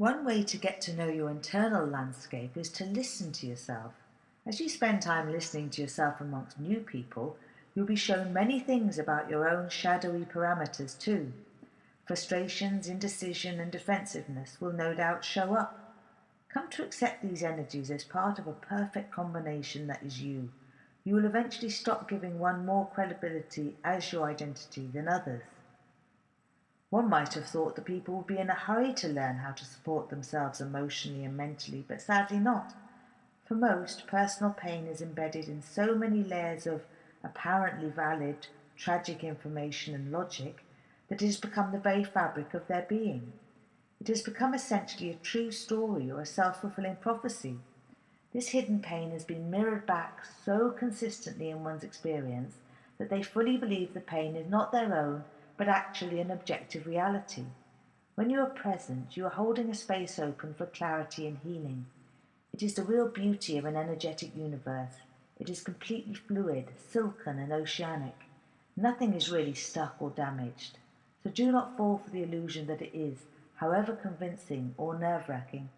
One way to get to know your internal landscape is to listen to yourself. As you spend time listening to yourself amongst new people, you'll be shown many things about your own shadowy parameters too. Frustrations, indecision, and defensiveness will no doubt show up. Come to accept these energies as part of a perfect combination that is you. You will eventually stop giving one more credibility as your identity than others. One might have thought that people would be in a hurry to learn how to support themselves emotionally and mentally, but sadly not. For most, personal pain is embedded in so many layers of apparently valid, tragic information and logic that it has become the very fabric of their being. It has become essentially a true story or a self-fulfilling prophecy. This hidden pain has been mirrored back so consistently in one's experience that they fully believe the pain is not their own but actually an objective reality. When you are present, you are holding a space open for clarity and healing. It is the real beauty of an energetic universe. It is completely fluid, silken, and oceanic. Nothing is really stuck or damaged. So do not fall for the illusion that it is, however convincing or nerve-wracking.